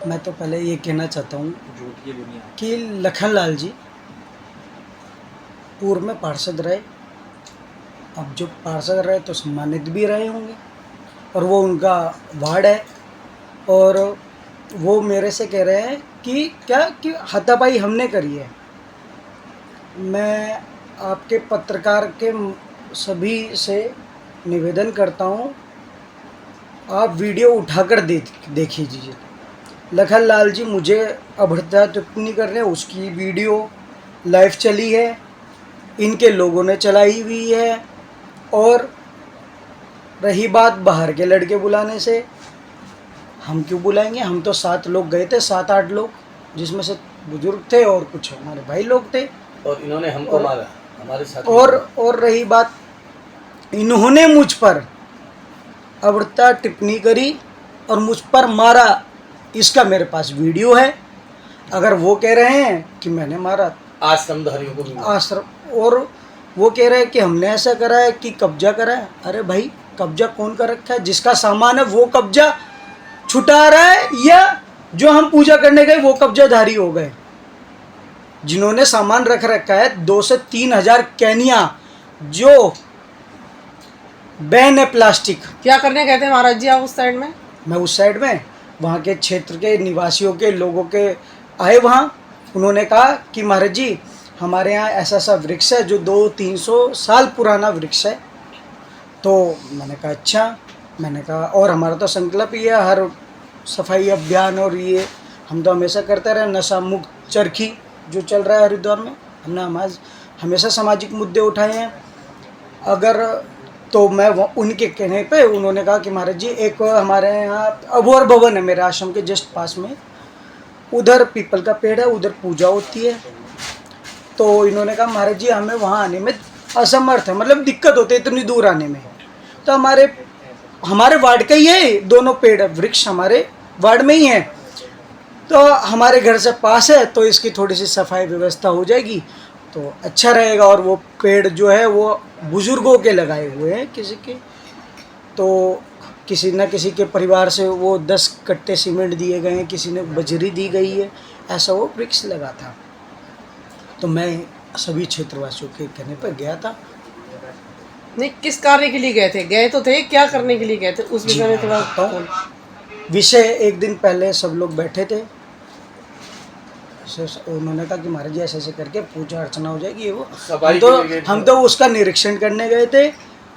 मैं तो पहले ये कहना चाहता हूँ झूठ की दुनिया। कि लखनलाल जी पूर्व में पार्षद रहे, अब जो पार्षद रहे तो सम्मानित भी रहे होंगे, और वो उनका वार्ड है। और वो मेरे से कह रहे हैं कि क्या कि हाथापाई हमने करी है। मैं आपके पत्रकार के सभी से निवेदन करता हूँ, आप वीडियो उठाकर देखिए। लखनलाल जी मुझे अभद्रता टिप्पणी कर रहे हैं, उसकी वीडियो लाइव चली है, इनके लोगों ने चलाई हुई है। और रही बात बाहर के लड़के बुलाने से, हम क्यों बुलाएंगे? हम तो 7 लोग गए थे, 7-8 लोग, जिसमें से बुजुर्ग थे और कुछ हमारे भाई लोग थे। और इन्होंने हमको मारा, हमारे साथ। और रही बात, इन्होंने मुझ पर अभद्रता टिप्पणी करी और मुझ पर मारा, इसका मेरे पास वीडियो है। अगर वो कह रहे हैं कि मैंने मारा, आश्रमधारियों को भी आश्रम, और वो कह रहे हैं कि हमने ऐसा करा है कि कब्जा करा है। अरे भाई, कब्जा कौन कर रखा है? जिसका सामान है वो कब्जा छुटा रहा है, या जो हम पूजा करने गए वो कब्जाधारी हो गए? जिन्होंने सामान रख रखा है 2 से 3 हजार कैनिया जो बैन है प्लास्टिक। क्या करने गए थे महाराज जी आप उस साइड में? मैं उस साइड में वहाँ के क्षेत्र के निवासियों के लोगों के आए वहाँ, उन्होंने कहा कि महाराज जी हमारे यहाँ ऐसा ऐसा वृक्ष है जो 200-300 साल पुराना वृक्ष है। तो मैंने कहा अच्छा, मैंने कहा और हमारा तो संकल्प ही है हर सफाई अभियान, और ये हम तो हमेशा करते रहे, नशा मुक्त चरखी जो चल रहा है हरिद्वार में, हमने हमेशा सामाजिक मुद्दे उठाए हैं। अगर तो मैं उनके कहने पे उन्होंने कहा कि महाराज जी एक हमारे यहाँ अबोहर भवन है मेरे आश्रम के जस्ट पास में, उधर पीपल का पेड़ है, उधर पूजा होती है। तो इन्होंने कहा महाराज जी हमें वहाँ आने में असमर्थ है, मतलब दिक्कत होती है इतनी दूर आने में। तो हमारे वार्ड का ही है, दोनों पेड़ वृक्ष हमारे वार्ड में ही है, तो हमारे घर से पास है, तो इसकी थोड़ी सी सफाई व्यवस्था हो जाएगी तो अच्छा रहेगा। और वो पेड़ जो है वो बुजुर्गों के लगाए हुए हैं किसी के, तो किसी न किसी के परिवार से वो 10 कट्टे सीमेंट दिए गए हैं, किसी ने बजरी दी गई है, ऐसा वो वृक्ष लगा था। तो मैं सभी क्षेत्रवासियों के कहने पर गया था। नहीं, किस कार्य के लिए गए थे? गए तो थे, क्या करने के लिए गए थे उस विषय में थोड़ा विषय एक दिन पहले सब लोग बैठे थे, उन्होंने कहा कि महाराज जी ऐसे ऐसे करके पूजा अर्चना हो जाएगी, वो हम तो उसका निरीक्षण करने गए थे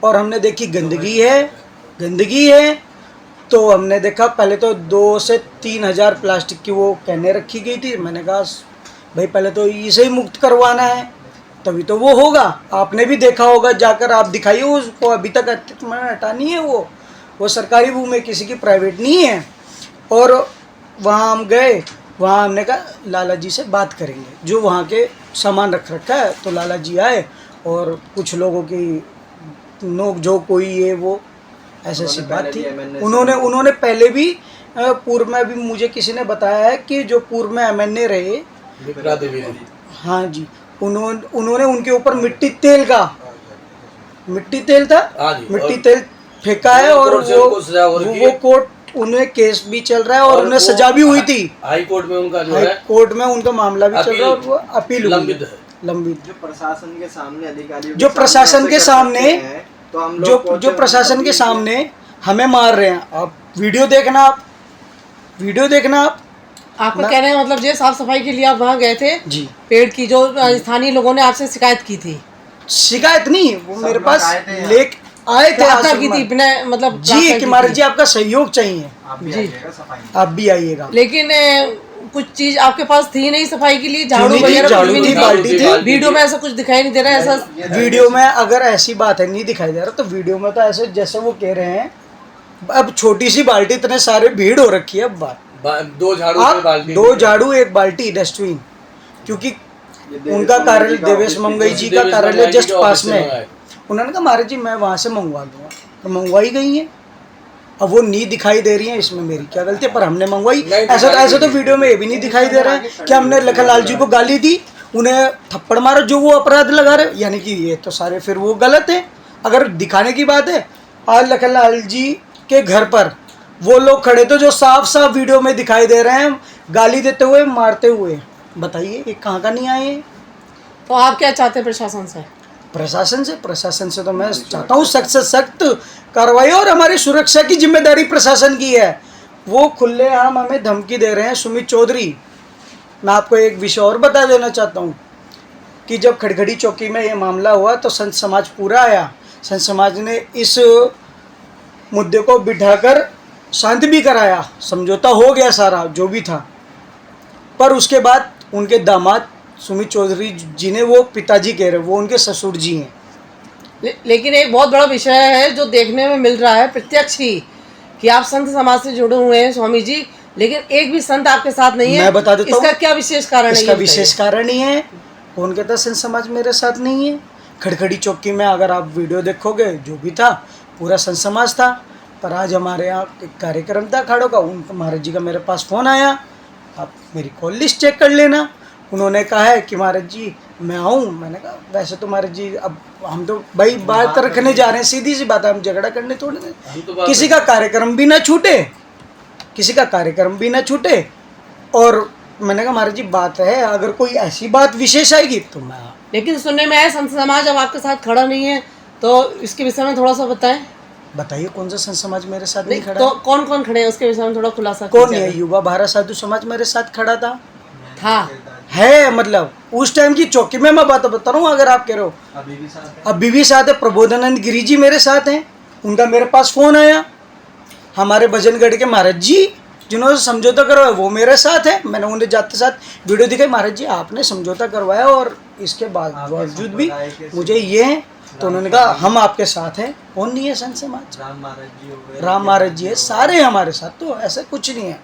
और हमने देखी गंदगी है। तो हमने देखा पहले तो 2 से 3 हजार प्लास्टिक की वो कैने रखी गई थी। मैंने कहा भाई पहले तो इसे ही मुक्त करवाना है, तभी तो वो होगा। आपने भी देखा होगा, जाकर आप दिखाइए उसको, अभी तक अतिक्रमण हटा नहीं है, वो सरकारी भूमि है, किसी की प्राइवेट नहीं है। और वहाँ हम गए, वहाँ हमने कहा लाला जी से बात करेंगे जो वहाँ के सामान रख रखा है। तो लाला जी आए और कुछ लोगों की नोक जो कोई ये वो ऐसी ऐसी बात थी। उन्होंने पहले भी पूर्व में भी मुझे किसी ने बताया है कि जो पूर्व में MNA रहे, हाँ जी, उन्होंने उनके ऊपर मिट्टी तेल फेंका है, और वो कोर्ट उन्हें केस भी चल रहा है और उन्हें सजा भी हुई थी। हाई कोर्ट में उनका कोर्ट में उनका मामला भी चल रहा है और वो अपील लंबित है। जो प्रशासन के सामने अधिकारियों जो प्रशासन के सामने हमें मार रहे हैं। आप वीडियो देखना आपका कहने का मतलब ये साफ सफाई के लिए आप वहाँ गए थे जी। पेड़ की जो स्थानीय लोगों ने आपसे शिकायत की थी? शिकायत नहीं, वो मेरे पास लेक आए थे, की थी बिना मतलब जी कि महाराज जी आपका सहयोग चाहिए, आप भी आइएगा। लेकिन कुछ चीज आपके पास थी नहीं सफाई के लिए? झाड़ू वगैरह थी, बाल्टी थी। वीडियो में ऐसा कुछ दिखाई नहीं दे रहा है? ऐसा वीडियो में अगर ऐसी बात है नहीं दिखाई दे रहा, तो वीडियो में तो ऐसे जैसे वो कह रहे हैं, अब छोटी सी बाल्टी इतने सारे भीड़ हो रखी है। अब बात 2 झाड़ू 1 बाल्टी डस्टबिन, क्योंकि उनका कार्यालय देवेश मंगई जी का कार्यालय जस्ट पास में है। उन्होंने कहा महाराज जी मैं वहाँ से मंगवा दूंगा, तो मंगवाई गई है। अब वो नहीं दिखाई दे रही है, इसमें मेरी क्या गलती है? पर हमने मंगवाई। ऐसा तो वीडियो में ये भी नहीं दिखाई दे रहा है कि हमने लखनलाल जी को गाली दी, उन्हें थप्पड़ मारा जो वो अपराध लगा रहे, यानी कि ये तो सारे फिर वो गलत है। अगर दिखाने की बात है, आज लखनलाल जी के घर पर वो लोग खड़े थे जो साफ साफ वीडियो में दिखाई दे रहे हैं, गाली देते हुए, मारते हुए। बताइए ये कहाँ का नहीं आए? तो आप क्या चाहते हैं प्रशासन से? प्रशासन से तो मैं चाहता हूँ सख्त से सख्त कार्रवाई, और हमारी सुरक्षा की जिम्मेदारी प्रशासन की है। वो खुलेआम हमें धमकी दे रहे हैं। सुमित चौधरी, मैं आपको एक विषय और बता देना चाहता हूँ कि जब खड़खड़ी चौकी में ये मामला हुआ तो संत समाज पूरा आया। संत समाज ने इस मुद्दे को बिठाकर शांति भी कराया, समझौता हो गया सारा जो भी था। पर उसके बाद उनके दामाद सुमित चौधरी जी ने, वो पिताजी कह रहे, वो उनके ससुर जी हैं। लेकिन एक बहुत बड़ा विषय है जो देखने में मिल रहा है प्रत्यक्ष ही, कि आप संत समाज से जुड़े हुए हैं स्वामी जी, लेकिन एक भी संत आपके साथ नहीं है। मैं बता देता हूँ इसका क्या विशेष कारण है? इसका विशेष कारण ही है, कौन कहता संत समाज मेरे साथ नहीं है? खड़खड़ी चौकी में अगर आप वीडियो देखोगे, जो भी था पूरा संत समाज था। पर आज हमारे यहाँ एक कार्यक्रम था अखाड़ों का, उनका महाराज जी का मेरे पास फ़ोन आया, आप मेरी कॉल लिस्ट चेक कर लेना। उन्होंने कहा है कि महाराज जी मैं आऊँ। मैंने कहा वैसे तो महाराज जी अब हम तो भाई बात रखने जा रहे हैं, सीधी सी बात है, हम झगड़ा करने थोड़े ना। किसी का कार्यक्रम भी ना छूटे, किसी का कार्यक्रम भी ना छूटे। और मैंने कहा महाराज जी बात है, अगर कोई ऐसी बात विशेष आएगी तो मैं। लेकिन सुनने में आया संत समाज अब आपके साथ खड़ा नहीं है, तो इसके विषय में थोड़ा सा बताएं। बताइए कौन सा संत समाज मेरे साथ नहीं, नहीं खड़ा? तो कौन कौन खड़े हैं उसके विषय में थोड़ा खुलासा कौन कीजिए। है? युवा भारत साधु समाज मेरे साथ खड़ा था था मतलब उस टाइम की चौकी में मैं बात बता रहा हूँ। अगर आप कह रहे हो अभी भी साथ है, प्रबोधानंद गिरी जी मेरे साथ हैं। उनका मेरे पास फ़ोन आया, हमारे भजनगढ़ के महाराज जी जिन्होंने समझौता करवाया वो मेरे साथ है। मैंने उन्हें जाते साथ वीडियो दिखाई, महाराज जी आपने समझौता करवाया और इसके बावजूद भी मुझे ये है। तो उन्होंने कहा हम आपके साथ हैं। कौन नहीं है संत समाज? राम महाराज जी है, सारे हमारे साथ, तो ऐसा कुछ नहीं है।